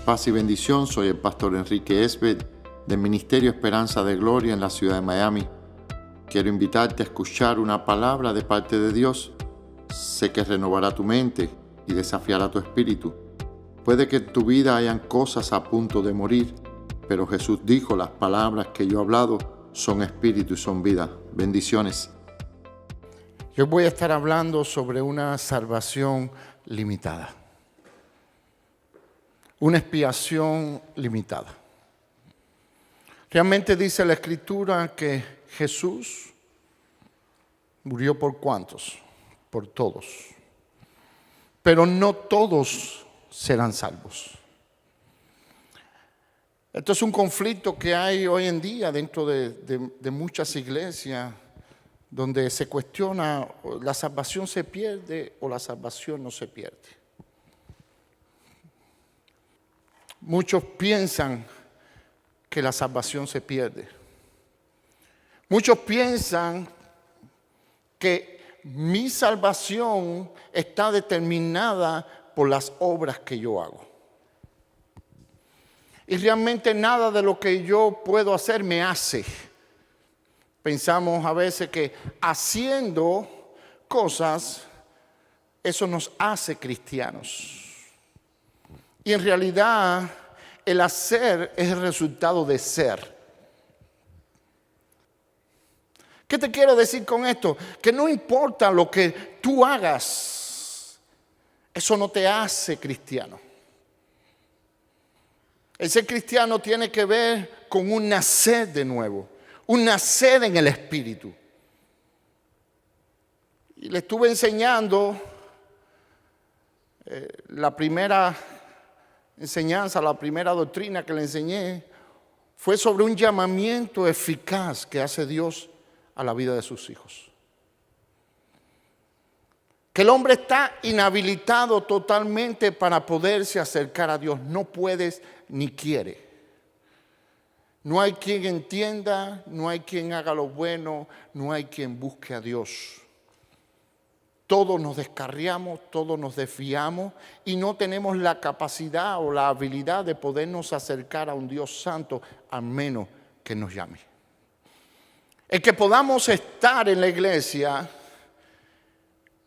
paz y bendición. Soy el pastor Enrique Esbet del Ministerio Esperanza de Gloria en la ciudad de Miami. Quiero invitarte a escuchar una palabra de parte de Dios. Sé que renovará tu mente y desafiará tu espíritu. Puede que en tu vida hayan cosas a punto de morir, pero Jesús dijo: las palabras que yo he hablado son espíritu y son vida. Bendiciones. Yo voy a estar hablando sobre una salvación limitada. Una expiación limitada. Realmente dice la Escritura que Jesús murió por ¿cuántos? Por todos. Pero no todos serán salvos. Esto es un conflicto que hay hoy en día dentro de muchas iglesias, donde se cuestiona: ¿la salvación se pierde o la salvación no se pierde? Muchos piensan que la salvación se pierde. Muchos piensan que mi salvación está determinada por las obras que yo hago. Y realmente nada de lo que yo puedo hacer me hace. Pensamos a veces que haciendo cosas, eso nos hace cristianos. Y en realidad, el hacer es el resultado de ser. ¿Qué te quiero decir con esto? Que no importa lo que tú hagas, eso no te hace cristiano. El ser cristiano tiene que ver con un nacer de nuevo, un nacer en el Espíritu. Y le estuve enseñando la primera enseñanza, la primera doctrina que le enseñé fue sobre un llamamiento eficaz que hace Dios a la vida de sus hijos. Que el hombre está inhabilitado totalmente para poderse acercar a Dios. No puedes ni quiere. No hay quien entienda, no hay quien haga lo bueno, no hay quien busque a Dios. Todos nos descarriamos, todos nos desviamos y no tenemos la capacidad o la habilidad de podernos acercar a un Dios santo, a menos que nos llame. El que podamos estar en la iglesia,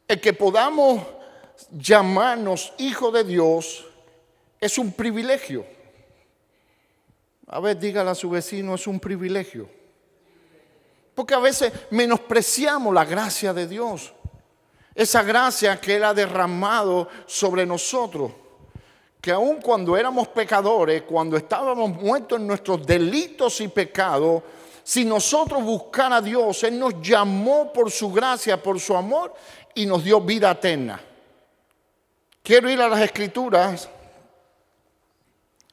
el que podamos llamarnos hijos de Dios, es un privilegio. A ver, dígale a su vecino: es un privilegio. Porque a veces menospreciamos la gracia de Dios. Esa gracia que Él ha derramado sobre nosotros, que aun cuando éramos pecadores, cuando estábamos muertos en nuestros delitos y pecados, si nosotros buscáramos a Dios, Él nos llamó por su gracia, por su amor, y nos dio vida eterna. Quiero ir a las Escrituras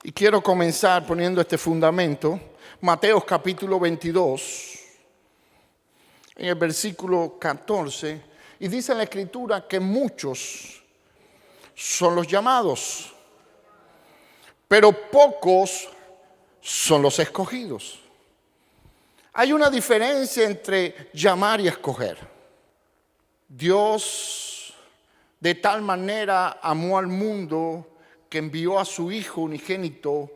y quiero comenzar poniendo este fundamento. Mateo capítulo 22, en el versículo 14. Y dice la Escritura que muchos son los llamados, pero pocos son los escogidos. Hay una diferencia entre llamar y escoger. Dios de tal manera amó al mundo que envió a su Hijo unigénito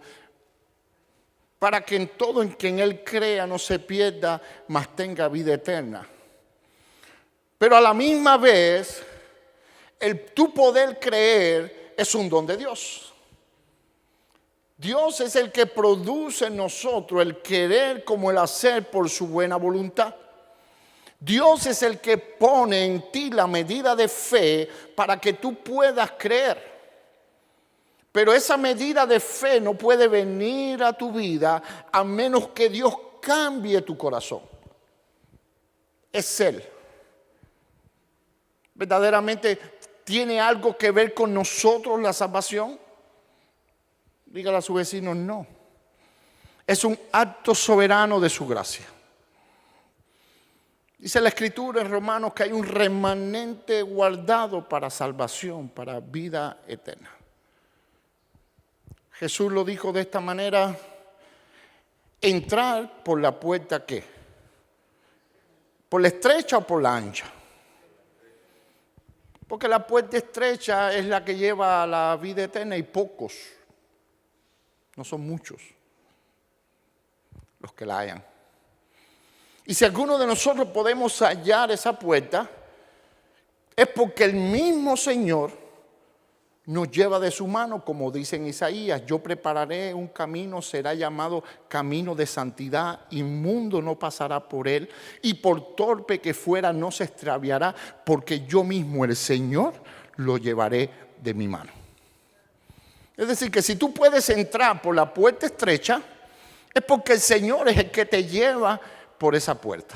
para que en todo en quien Él crea no se pierda, mas tenga vida eterna. Pero a la misma vez, el tu poder creer es un don de Dios. Dios es el que produce en nosotros el querer como el hacer por su buena voluntad. Dios es el que pone en ti la medida de fe para que tú puedas creer. Pero esa medida de fe no puede venir a tu vida a menos que Dios cambie tu corazón. Es Él. ¿Verdaderamente tiene algo que ver con nosotros la salvación? Dígale a su vecino: no. Es un acto soberano de su gracia. Dice la Escritura en Romanos que hay un remanente guardado para salvación, para vida eterna. Jesús lo dijo de esta manera: entrar por la puerta, ¿qué? ¿Por la estrecha o por la ancha? Porque la puerta estrecha es la que lleva a la vida eterna y pocos no son muchos los que la hallan. Y si alguno de nosotros podemos hallar esa puerta, es porque el mismo Señor nos lleva de su mano, como dice en Isaías: yo prepararé un camino, será llamado camino de santidad, inmundo no pasará por él, y por torpe que fuera no se extraviará, porque yo mismo, el Señor, lo llevaré de mi mano. Es decir, que si tú puedes entrar por la puerta estrecha, es porque el Señor es el que te lleva por esa puerta.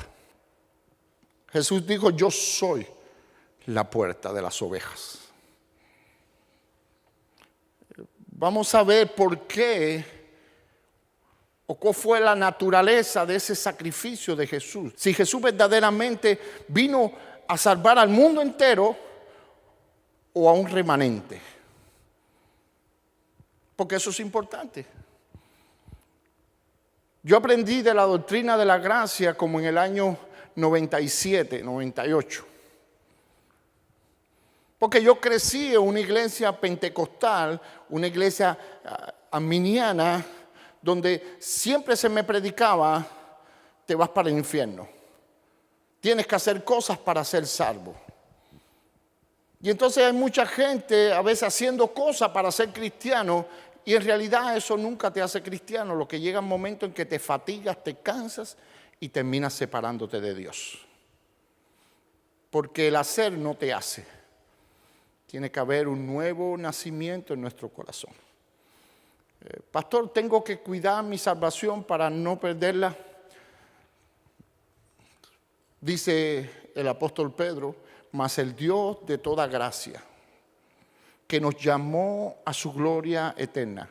Jesús dijo: yo soy la puerta de las ovejas. Vamos a ver por qué o cuál fue la naturaleza de ese sacrificio de Jesús. Si Jesús verdaderamente vino a salvar al mundo entero o a un remanente. Porque eso es importante. Yo aprendí de la doctrina de la gracia como en el año 97, 98. Porque yo crecí en una iglesia pentecostal, una iglesia arminiana, donde siempre se me predicaba: te vas para el infierno. Tienes que hacer cosas para ser salvo. Y entonces hay mucha gente a veces haciendo cosas para ser cristiano, y en realidad eso nunca te hace cristiano. Lo que llega un momento en que te fatigas, te cansas y terminas separándote de Dios. Porque el hacer no te hace. Tiene que haber un nuevo nacimiento en nuestro corazón. Pastor, tengo que cuidar mi salvación para no perderla. Dice el apóstol Pedro: mas el Dios de toda gracia, que nos llamó a su gloria eterna,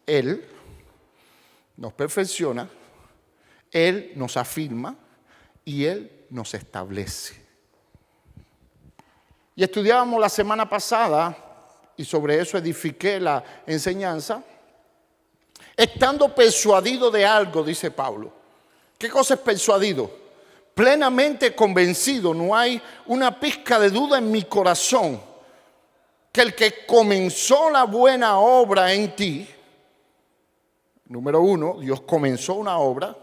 Él nos perfecciona, Él nos afirma y Él nos establece. Y estudiábamos la semana pasada, y sobre eso edifiqué la enseñanza, estando persuadido de algo, dice Pablo. ¿Qué cosa es persuadido? Plenamente convencido, no hay una pizca de duda en mi corazón, que el que comenzó la buena obra en ti, número uno, Dios comenzó una obra,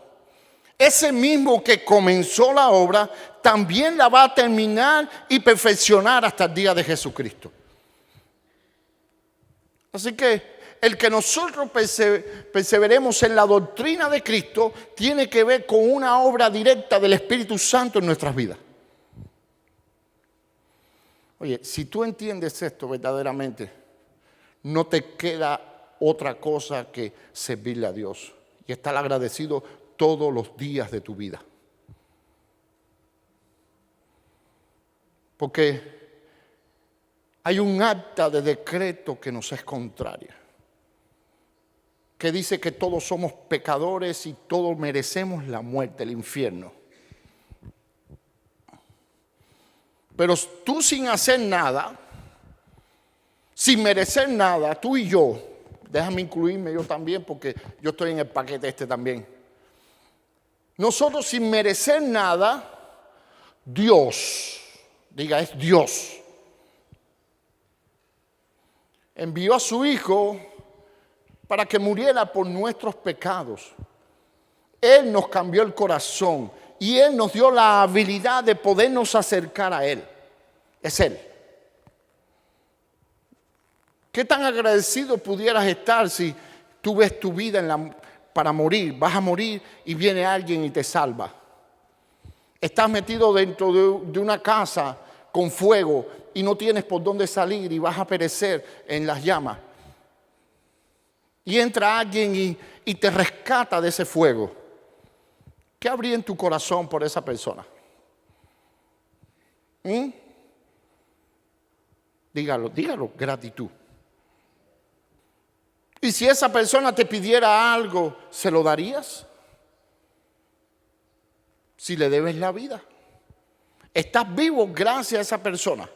ese mismo que comenzó la obra también la va a terminar y perfeccionar hasta el día de Jesucristo. Así que el que nosotros perseveremos en la doctrina de Cristo tiene que ver con una obra directa del Espíritu Santo en nuestras vidas. Oye, si tú entiendes esto verdaderamente, no te queda otra cosa que servirle a Dios y estar agradecido todos los días de tu vida. Porque hay un acta de decreto que nos es contraria, que dice que todos somos pecadores y todos merecemos la muerte, el infierno. Pero tú, sin hacer nada, sin merecer nada, tú y yo, déjame incluirme yo también porque yo estoy en el paquete este también. Nosotros, sin merecer nada, Dios, diga, es Dios, envió a su Hijo para que muriera por nuestros pecados. Él nos cambió el corazón y Él nos dio la habilidad de podernos acercar a Él. Es Él. ¿Qué tan agradecido pudieras estar si tú ves tu vida para morir? Vas a morir y viene alguien y te salva. Estás metido dentro de una casa con fuego y no tienes por dónde salir y vas a perecer en las llamas. Y entra alguien y te rescata de ese fuego. ¿Qué habría en tu corazón por esa persona? Dígalo, gratitud. Y si esa persona te pidiera algo, ¿se lo darías? Si le debes la vida. Estás vivo gracias a esa persona.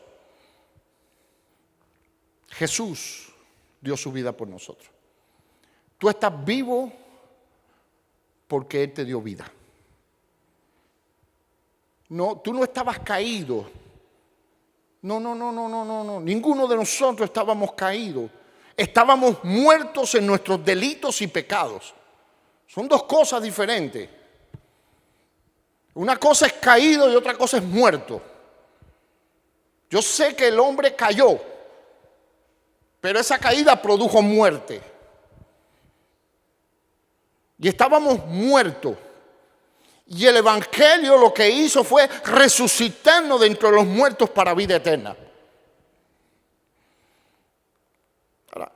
Jesús dio su vida por nosotros. Tú estás vivo porque Él te dio vida. No, tú no estabas caído. No. Ninguno de nosotros estábamos caídos. estábamos muertos en nuestros delitos y pecados. Son dos cosas diferentes. Una cosa es caído y otra cosa es muerto. Yo sé que el hombre cayó, pero esa caída produjo muerte. Y estábamos muertos. Y el Evangelio lo que hizo fue resucitarnos de entre los muertos para vida eterna. Ahora,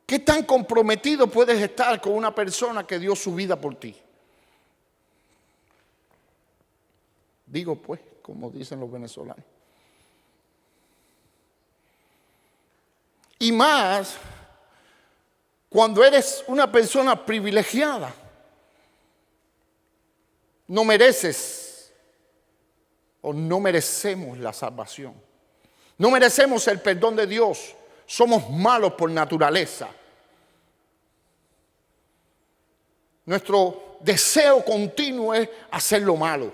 ¿qué tan comprometido puedes estar con una persona que dio su vida por ti? Digo pues, como dicen los venezolanos. Y más cuando eres una persona privilegiada. No mereces o no merecemos la salvación. No merecemos el perdón de Dios. Somos malos por naturaleza. Nuestro deseo continuo es hacer lo malo.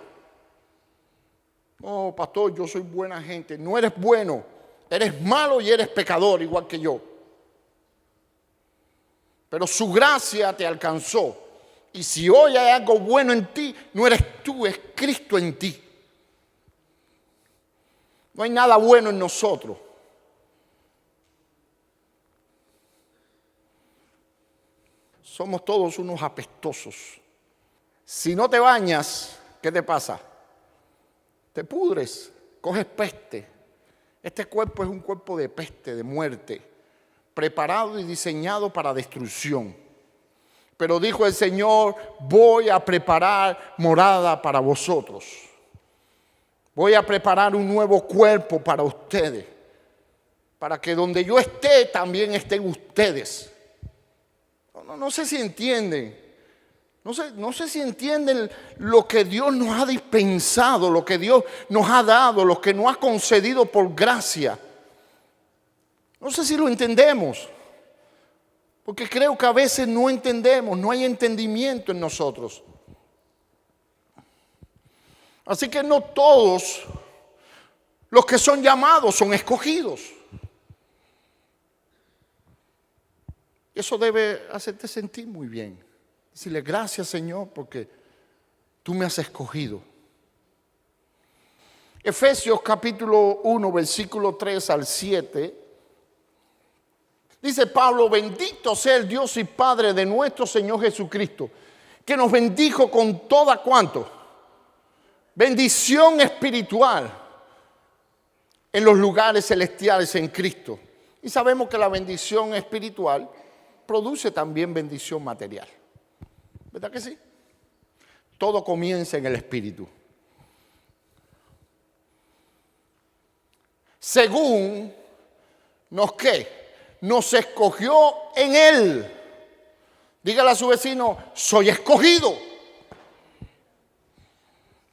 No, pastor, yo soy buena gente. No eres bueno. Eres malo y eres pecador igual que yo. Pero su gracia te alcanzó. Y si hoy hay algo bueno en ti, no eres tú, es Cristo en ti. No hay nada bueno en nosotros. Somos todos unos apestosos. Si no te bañas, ¿qué te pasa? Te pudres, coges peste. Este cuerpo es un cuerpo de peste, de muerte, preparado y diseñado para destrucción. Pero dijo el Señor, voy a preparar morada para vosotros. Voy a preparar un nuevo cuerpo para ustedes. Para que donde yo esté, también estén ustedes. No sé si entienden. No sé si entienden lo que Dios nos ha dispensado, lo que Dios nos ha dado, lo que nos ha concedido por gracia. No sé si lo entendemos. Porque creo que a veces no entendemos, no hay entendimiento en nosotros. Así que no todos los que son llamados son escogidos. Eso debe hacerte sentir muy bien. Decirle gracias, Señor, porque tú me has escogido. Efesios capítulo 1, versículo 3 al 7. Dice Pablo, bendito sea el Dios y Padre de nuestro Señor Jesucristo, que nos bendijo con toda, ¿cuánto? Bendición espiritual en los lugares celestiales en Cristo. Y sabemos que la bendición espiritual produce también bendición material. ¿Verdad que sí? Todo comienza en el espíritu. Según nos ¿qué? Nos escogió en Él. Dígale a su vecino, soy escogido.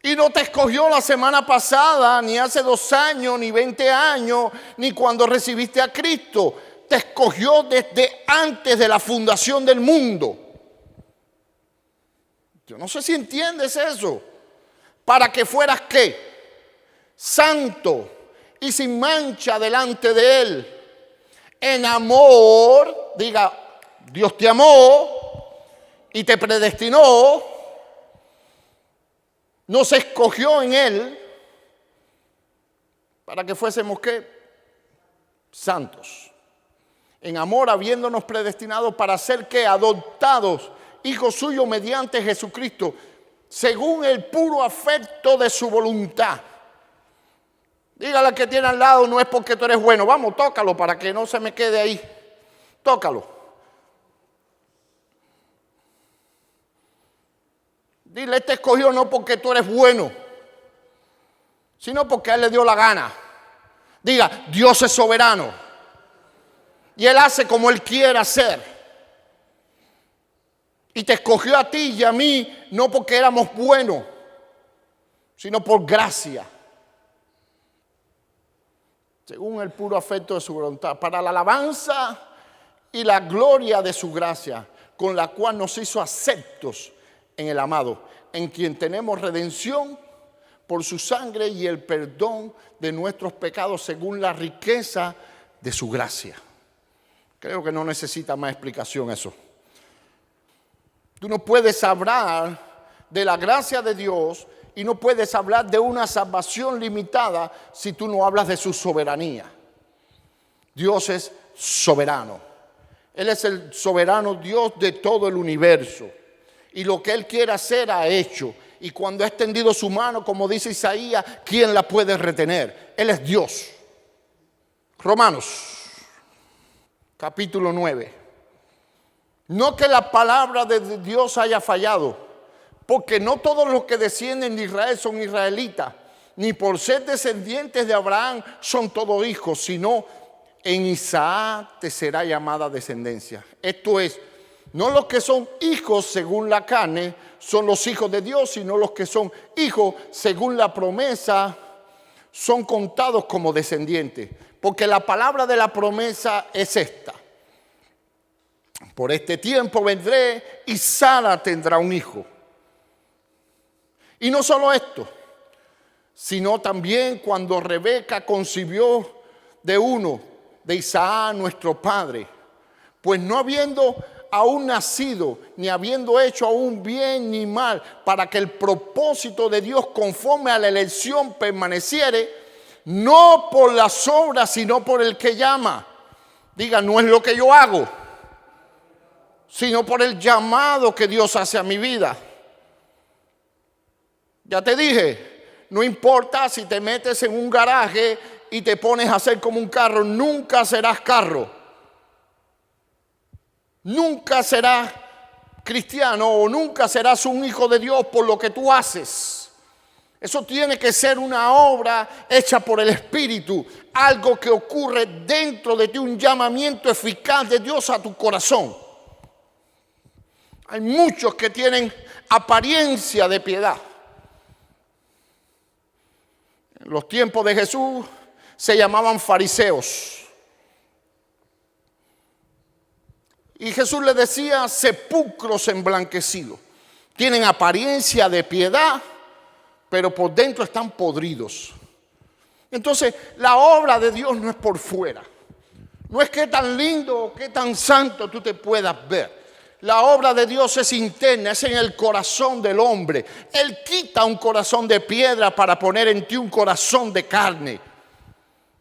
Y no te escogió la semana pasada, ni hace 2 años, ni 20 años, ni cuando recibiste a Cristo. Te escogió desde antes de la fundación del mundo. Yo no sé si entiendes eso. Para que fueras ¿qué? Santo y sin mancha delante de Él. En amor, diga, Dios te amó y te predestinó, nos escogió en Él para que fuésemos ¿qué? Santos. En amor, habiéndonos predestinado para ser ¿qué? Adoptados, hijos suyos mediante Jesucristo, según el puro afecto de su voluntad. Dígale al que tiene al lado, no es porque tú eres bueno. Vamos, tócalo para que no se me quede ahí. Tócalo. Dile, este escogió no porque tú eres bueno, sino porque a Él le dio la gana. Diga, Dios es soberano. Y Él hace como Él quiere hacer. Y te escogió a ti y a mí, no porque éramos buenos, sino por gracia. Según el puro afecto de su voluntad, para la alabanza y la gloria de su gracia, con la cual nos hizo aceptos en el amado, en quien tenemos redención por su sangre y el perdón de nuestros pecados según la riqueza de su gracia. Creo que no necesita más explicación eso. Tú no puedes hablar de la gracia de Dios y no puedes hablar de una salvación limitada si tú no hablas de su soberanía. Dios es soberano. Él es el soberano Dios de todo el universo. Y lo que Él quiere hacer ha hecho. Y cuando ha extendido su mano, como dice Isaías, ¿quién la puede retener? Él es Dios. Romanos, capítulo 9. No que la palabra de Dios haya fallado, porque no todos los que descienden de Israel son israelitas, ni por ser descendientes de Abraham son todos hijos, sino en Isaac te será llamada descendencia. Esto es, no los que son hijos según la carne son los hijos de Dios, sino los que son hijos según la promesa son contados como descendientes. Porque la palabra de la promesa es esta: por este tiempo vendré y Sara tendrá un hijo. Y no solo esto, sino también cuando Rebeca concibió de uno, de Isaac nuestro padre, pues no habiendo aún nacido, ni habiendo hecho aún bien ni mal, para que el propósito de Dios conforme a la elección permaneciere, no por las obras, sino por el que llama. Diga, no es lo que yo hago, sino por el llamado que Dios hace a mi vida. Ya te dije, no importa si te metes en un garaje y te pones a hacer como un carro, nunca serás carro. Nunca serás cristiano o nunca serás un hijo de Dios por lo que tú haces. Eso tiene que ser una obra hecha por el Espíritu, algo que ocurre dentro de ti, un llamamiento eficaz de Dios a tu corazón. Hay muchos que tienen apariencia de piedad. En los tiempos de Jesús se llamaban fariseos. Y Jesús les decía sepulcros emblanquecidos. Tienen apariencia de piedad, pero por dentro están podridos. Entonces, la obra de Dios no es por fuera. No es que tan lindo o que tan santo tú te puedas ver. La obra de Dios es interna, es en el corazón del hombre. Él quita un corazón de piedra para poner en ti un corazón de carne.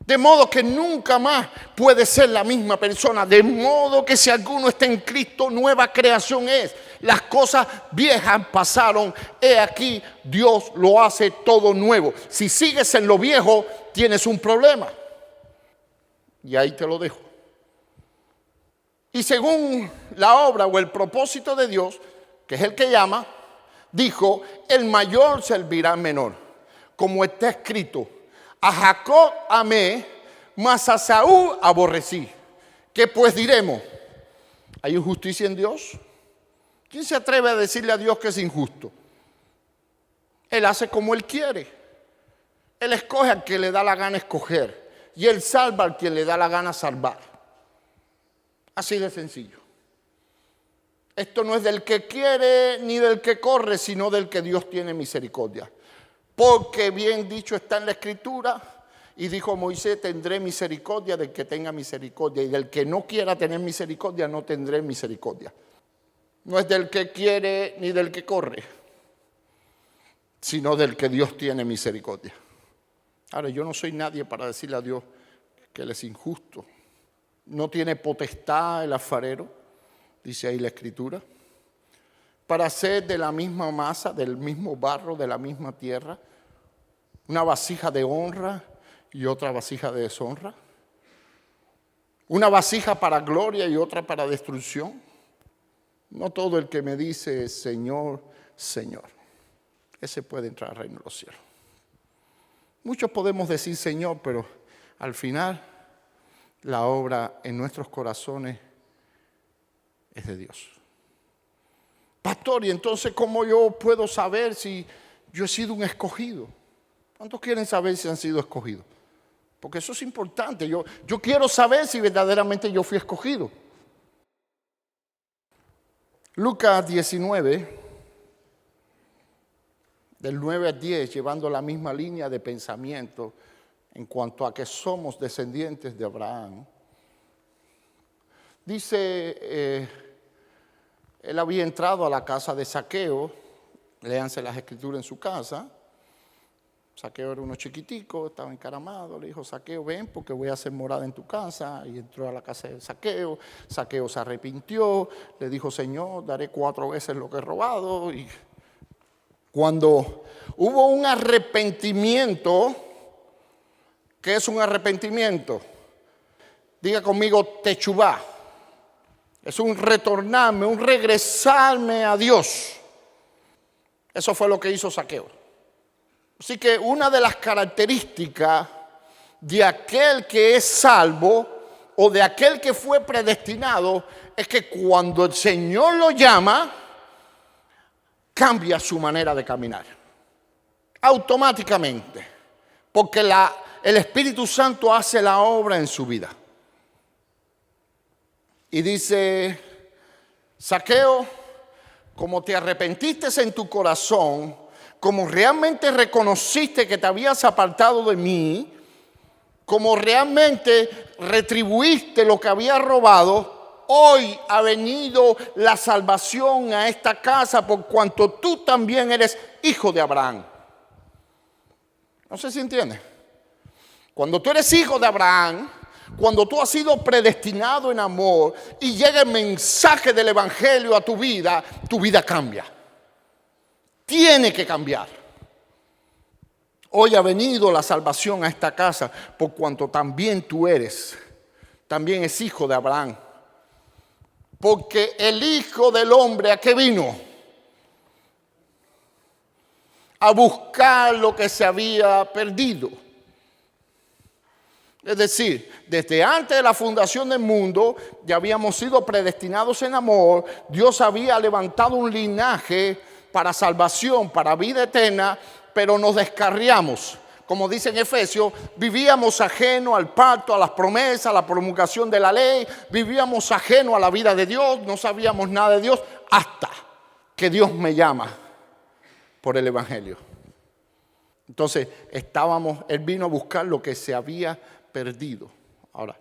De modo que nunca más puede ser la misma persona. De modo que si alguno está en Cristo, nueva creación es. Las cosas viejas pasaron. He aquí, Dios lo hace todo nuevo. Si sigues en lo viejo, tienes un problema. Y ahí te lo dejo. Y según la obra o el propósito de Dios, que es el que llama, dijo, el mayor servirá al menor. Como está escrito, a Jacob amé, mas a Saúl aborrecí. ¿Qué pues diremos? ¿Hay injusticia en Dios? ¿Quién se atreve a decirle a Dios que es injusto? Él hace como Él quiere. Él escoge al que le da la gana escoger. Y Él salva al que le da la gana salvar. Así de sencillo. Esto no es del que quiere ni del que corre, sino del que Dios tiene misericordia. Porque bien dicho está en la Escritura, y dijo Moisés, tendré misericordia del que tenga misericordia, y del que no quiera tener misericordia, no tendré misericordia. No es del que quiere ni del que corre, sino del que Dios tiene misericordia. Ahora, yo no soy nadie para decirle a Dios que Él es injusto. No tiene potestad el alfarero, dice ahí la Escritura, para hacer de la misma masa, del mismo barro, de la misma tierra, una vasija de honra y otra vasija de deshonra. Una vasija para gloria y otra para destrucción. No todo el que me dice Señor, Señor, ese puede entrar al reino de los cielos. Muchos podemos decir Señor, pero al final la obra en nuestros corazones es de Dios. Pastor, y entonces ¿cómo yo puedo saber si yo he sido un escogido? ¿Cuántos quieren saber si han sido escogidos? Porque eso es importante. Yo quiero saber si verdaderamente yo fui escogido. Lucas 19, del 9 al 10, llevando la misma línea de pensamiento en cuanto a que somos descendientes de Abraham. Dice, él había entrado a la casa de Zaqueo, léanse las escrituras en su casa. Zaqueo era uno chiquitico, estaba encaramado, le dijo, Zaqueo, ven porque voy a hacer morada en tu casa. Y entró a la casa de Zaqueo. Zaqueo se arrepintió, le dijo, Señor, daré 4 veces lo que he robado. Y cuando hubo un arrepentimiento, ¿qué es un arrepentimiento? Diga conmigo, techubá. Es un retornarme, un regresarme a Dios. Eso fue lo que hizo Zaqueo. Así que una de las características de aquel que es salvo o de aquel que fue predestinado es que cuando el Señor lo llama, cambia su manera de caminar. Automáticamente. Porque el Espíritu Santo hace la obra en su vida. Y dice, Zaqueo, como te arrepentiste en tu corazón, como realmente reconociste que te habías apartado de mí, como realmente retribuiste lo que habías robado, hoy ha venido la salvación a esta casa por cuanto tú también eres hijo de Abraham. No sé si entiendes. Cuando tú eres hijo de Abraham, cuando tú has sido predestinado en amor y llega el mensaje del evangelio a tu vida cambia. Tiene que cambiar. Hoy ha venido la salvación a esta casa por cuanto también tú también es hijo de Abraham. Porque el Hijo del Hombre, ¿a qué vino? A buscar lo que se había perdido. Es decir, desde antes de la fundación del mundo ya habíamos sido predestinados en amor. Dios había levantado un linaje para salvación, para vida eterna, pero nos descarriamos. Como dice en Efesios, vivíamos ajeno al pacto, a las promesas, a la promulgación de la ley. Vivíamos ajeno a la vida de Dios, no sabíamos nada de Dios hasta que Dios me llama por el evangelio. Entonces él vino a buscar lo que se había perdido. Ahora,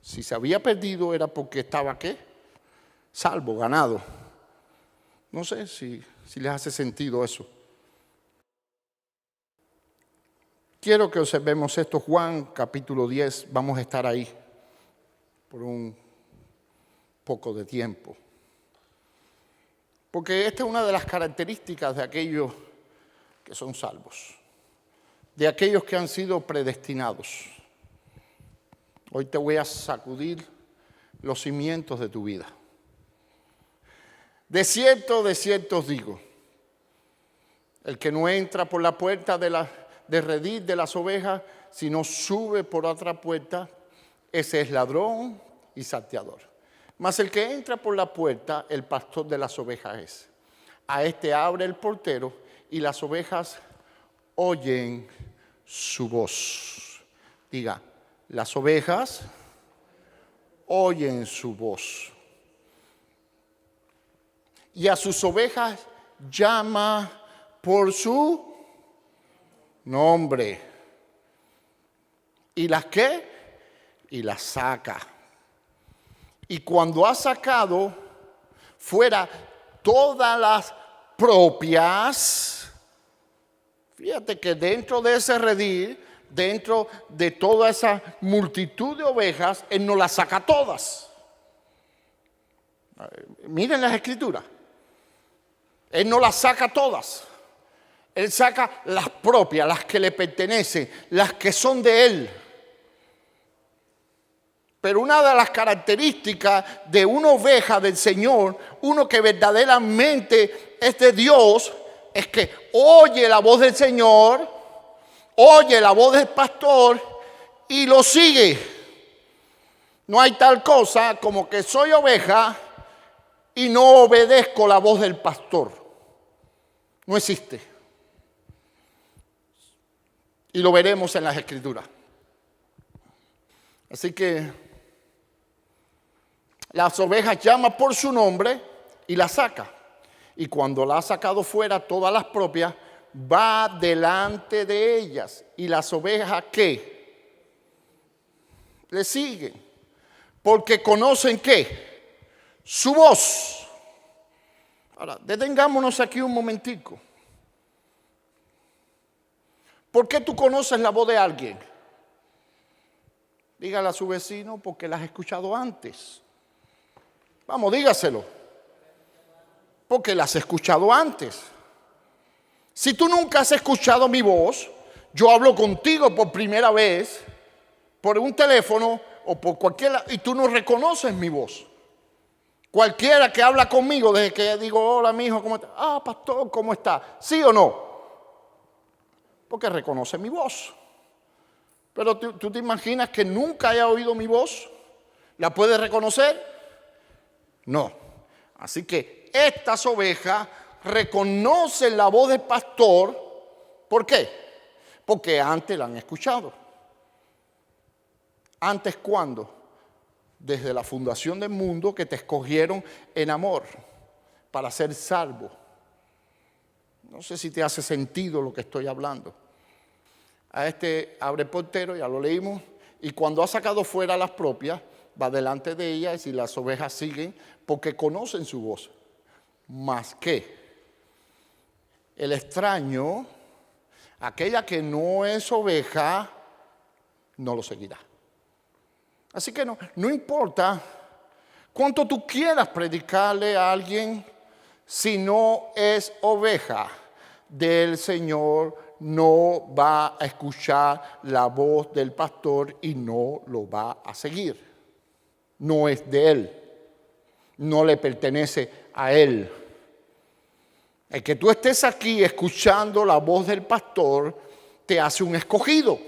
si se había perdido era porque estaba ¿qué? Salvo, ganado. No sé si les hace sentido eso. Quiero que observemos esto, Juan capítulo 10, vamos a estar ahí por un poco de tiempo. Porque esta es una de las características de aquellos que son salvos, de aquellos que han sido predestinados. Hoy te voy a sacudir los cimientos de tu vida. De cierto os digo, el que no entra por la puerta de redil de las ovejas, sino sube por otra puerta, ese es ladrón y salteador. Mas el que entra por la puerta, el pastor de las ovejas es. A este abre el portero y las ovejas oyen su voz. Diga, las ovejas oyen su voz. Y a sus ovejas llama por su nombre. ¿Y las qué? Y las saca. Y cuando ha sacado fuera todas las propias, fíjate que dentro de ese redil, dentro de toda esa multitud de ovejas, Él no las saca todas. Miren las escrituras. Él no las saca todas. Él saca las propias, las que le pertenecen, las que son de Él. Pero una de las características de una oveja del Señor, uno que verdaderamente es de Dios, es que oye la voz del Señor, oye la voz del pastor y lo sigue. No hay tal cosa como que soy oveja y no obedezco la voz del pastor. No existe. Y lo veremos en las escrituras. Así que las ovejas llama por su nombre y la saca. Y cuando la ha sacado fuera todas las propias, va delante de ellas. Y las ovejas ¿qué? Le siguen. Porque conocen ¿qué? Su voz. Ahora, detengámonos aquí un momentico. ¿Por qué tú conoces la voz de alguien? Dígale a su vecino, porque la has escuchado antes. Vamos, dígaselo. Porque la has escuchado antes. Si tú nunca has escuchado mi voz, yo hablo contigo por primera vez, por un teléfono o por cualquiera, y tú no reconoces mi voz. Cualquiera que habla conmigo, desde que digo, hola, mijo, ¿cómo está? Ah, pastor, ¿cómo está? ¿Sí o no? Porque reconoce mi voz. Pero tú te imaginas que nunca haya oído mi voz. ¿La puede reconocer? No. Así que estas ovejas reconocen la voz del pastor. ¿Por qué? Porque antes la han escuchado. ¿Antes cuándo? Desde la fundación del mundo, que te escogieron en amor para ser salvo. No sé si te hace sentido lo que estoy hablando. A este abre portero, ya lo leímos, y cuando ha sacado fuera las propias, va delante de ellas y las ovejas siguen porque conocen su voz. Más que el extraño, aquella que no es oveja, no lo seguirá. Así que no importa cuánto tú quieras predicarle a alguien, si no es oveja del Señor, no va a escuchar la voz del pastor y no lo va a seguir. No es de él, no le pertenece a él. El que tú estés aquí escuchando la voz del pastor te hace un escogido.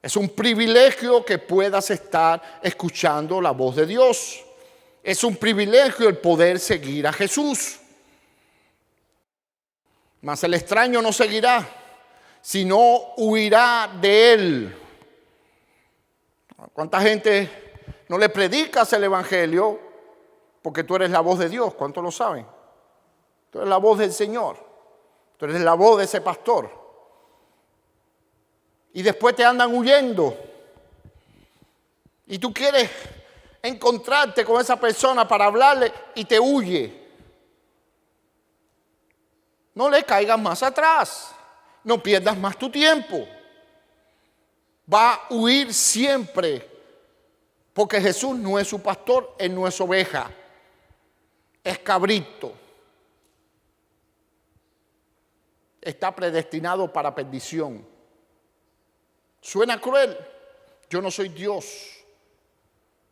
Es un privilegio que puedas estar escuchando la voz de Dios. Es un privilegio el poder seguir a Jesús. Mas el extraño no seguirá, sino huirá de él. ¿Cuánta gente no le predicas el evangelio porque tú eres la voz de Dios? ¿Cuántos lo saben? Tú eres la voz del Señor. Tú eres la voz de ese pastor. Y después te andan huyendo. Y tú quieres encontrarte con esa persona para hablarle y te huye. No le caigas más atrás. No pierdas más tu tiempo. Va a huir siempre. Porque Jesús no es su pastor, él no es oveja. Es cabrito. Está predestinado para perdición. Suena cruel. Yo no soy Dios.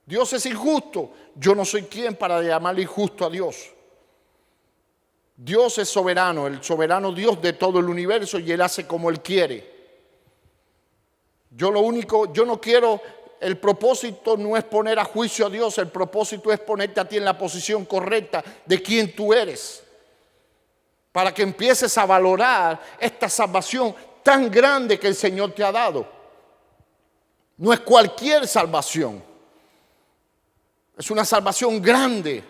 Dios es injusto. Yo no soy quien para llamarle injusto a Dios. Dios es soberano, el soberano Dios de todo el universo, y Él hace como Él quiere. Yo no quiero, el propósito no es poner a juicio a Dios, el propósito es ponerte a ti en la posición correcta de quién tú eres. Para que empieces a valorar esta salvación tan grande que el Señor te ha dado. No es cualquier salvación. Es una salvación grande,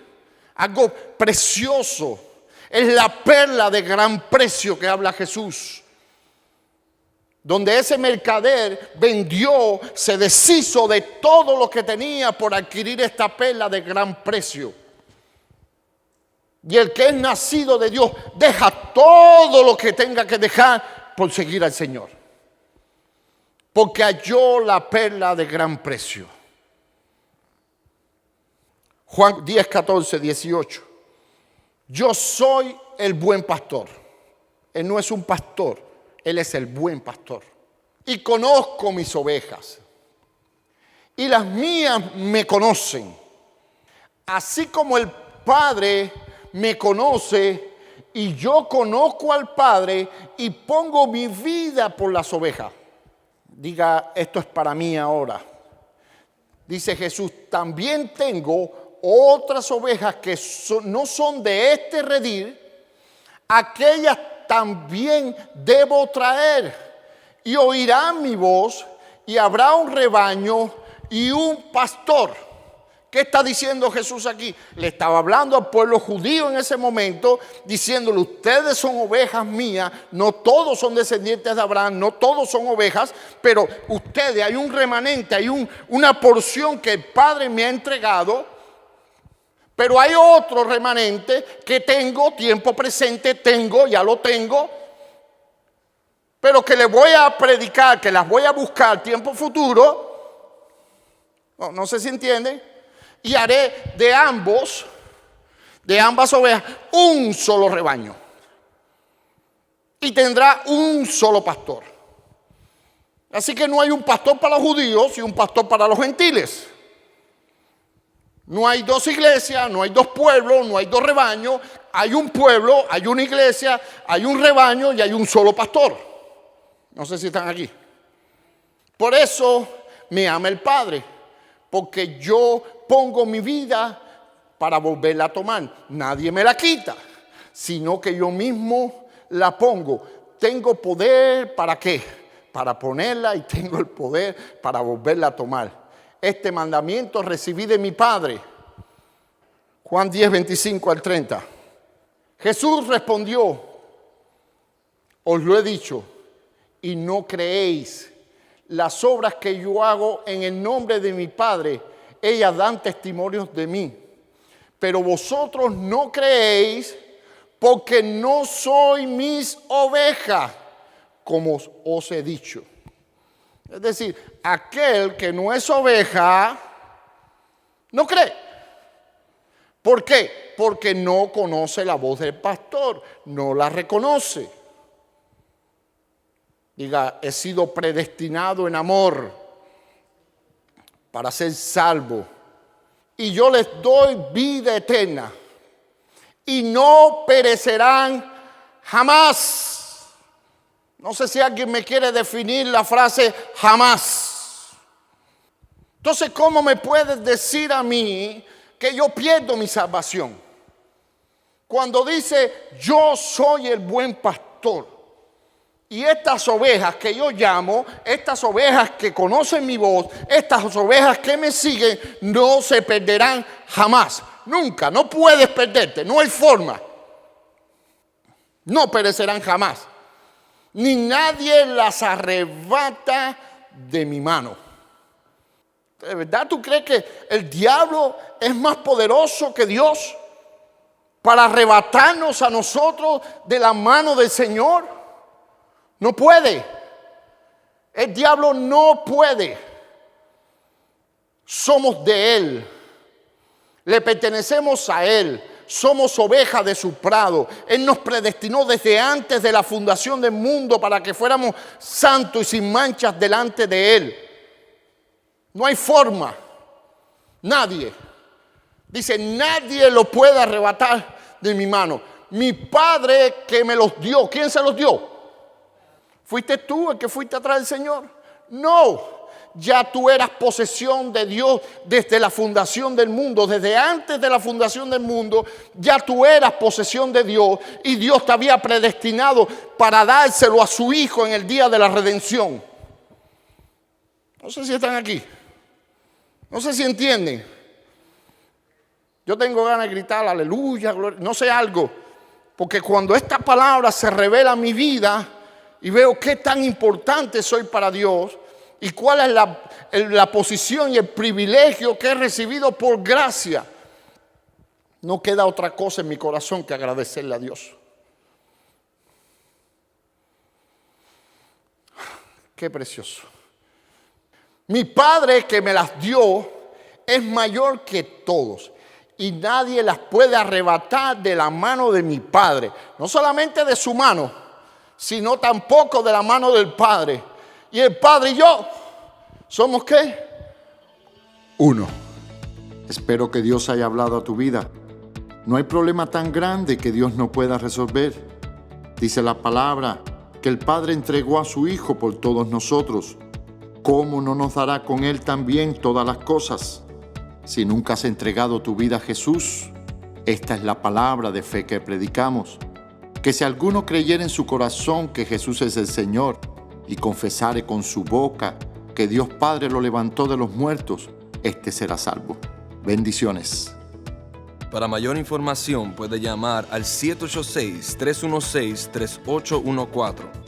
algo precioso. Es la perla de gran precio que habla Jesús. Donde ese mercader vendió, se deshizo de todo lo que tenía por adquirir esta perla de gran precio. Y el que es nacido de Dios deja todo lo que tenga que dejar por seguir al Señor. Porque halló la perla de gran precio. Juan 10, 14, 18. Yo soy el buen pastor. Él no es un pastor, él es el buen pastor. Y conozco mis ovejas. Y las mías me conocen. Así como el Padre me conoce y yo conozco al Padre y pongo mi vida por las ovejas. Diga, esto es para mí ahora. Dice Jesús, también tengo otras ovejas que no son de este redil, aquellas también debo traer, y oirán mi voz, y habrá un rebaño y un pastor ¿Qué está diciendo Jesús aquí? Le estaba hablando al pueblo judío en ese momento, diciéndole, ustedes son ovejas mías, no todos son descendientes de Abraham, no todos son ovejas, pero ustedes, hay un remanente, hay una porción que el Padre me ha entregado, pero hay otro remanente que tengo, tiempo presente, ya lo tengo, pero que les voy a predicar, que las voy a buscar tiempo futuro. No sé si entienden. Y haré de ambas ovejas, un solo rebaño. Y tendrá un solo pastor. Así que no hay un pastor para los judíos y un pastor para los gentiles. No hay dos iglesias, no hay dos pueblos, no hay dos rebaños. Hay un pueblo, hay una iglesia, hay un rebaño y hay un solo pastor. No sé si están aquí. Por eso me ama el Padre, porque yo pongo mi vida para volverla a tomar. Nadie me la quita, sino que yo mismo la pongo. Tengo poder, ¿para qué? Para ponerla, y tengo el poder para volverla a tomar. Este mandamiento recibí de mi Padre. Juan 10, 25 al 30. Jesús respondió, os lo he dicho, y no creéis. Las obras que yo hago en el nombre de mi Padre, ellas dan testimonios de mí. Pero vosotros no creéis porque no sois mis ovejas, como os he dicho. Es decir, aquel que no es oveja, no cree. ¿Por qué? Porque no conoce la voz del pastor, no la reconoce. Diga, he sido predestinado en amor para ser salvo. Y yo les doy vida eterna. Y no perecerán jamás. No sé si alguien me quiere definir la frase jamás. Entonces, ¿cómo me puedes decir a mí que yo pierdo mi salvación? Cuando dice, yo soy el buen pastor. Y estas ovejas que yo llamo, estas ovejas que conocen mi voz, estas ovejas que me siguen, no se perderán jamás. Nunca, no puedes perderte, no hay forma. No perecerán jamás. Ni nadie las arrebata de mi mano. ¿De verdad tú crees que el diablo es más poderoso que Dios para arrebatarnos a nosotros de la mano del Señor? No puede. El diablo no puede. Somos de Él. Le pertenecemos a Él. Somos ovejas de su prado. Él nos predestinó desde antes de la fundación del mundo para que fuéramos santos y sin manchas delante de Él. No hay forma. Nadie. Dice, nadie lo puede arrebatar de mi mano. Mi Padre que me los dio. ¿Quién se los dio? ¿Fuiste tú el que fuiste atrás del Señor? No, ya tú eras posesión de Dios desde la fundación del mundo, desde antes de la fundación del mundo, ya tú eras posesión de Dios y Dios te había predestinado para dárselo a su Hijo en el día de la redención. No sé si están aquí, no sé si entienden. Yo tengo ganas de gritar aleluya, gloria, no sé algo, porque cuando esta palabra se revela en mi vida, y veo qué tan importante soy para Dios y cuál es la posición y el privilegio que he recibido por gracia. No queda otra cosa en mi corazón que agradecerle a Dios. Qué precioso. Mi Padre que me las dio es mayor que todos y nadie las puede arrebatar de la mano de mi Padre. No solamente de su mano, sino tampoco de la mano del Padre. Y el Padre y yo somos ¿qué? Uno. Espero que Dios haya hablado a tu vida. No hay problema tan grande que Dios no pueda resolver. Dice la palabra que el Padre entregó a su Hijo por todos nosotros. ¿Cómo no nos dará con Él también todas las cosas? Si nunca has entregado tu vida a Jesús, esta es la palabra de fe que predicamos. Que si alguno creyera en su corazón que Jesús es el Señor y confesare con su boca que Dios Padre lo levantó de los muertos, éste será salvo. Bendiciones. Para mayor información puede llamar al 786-316-3814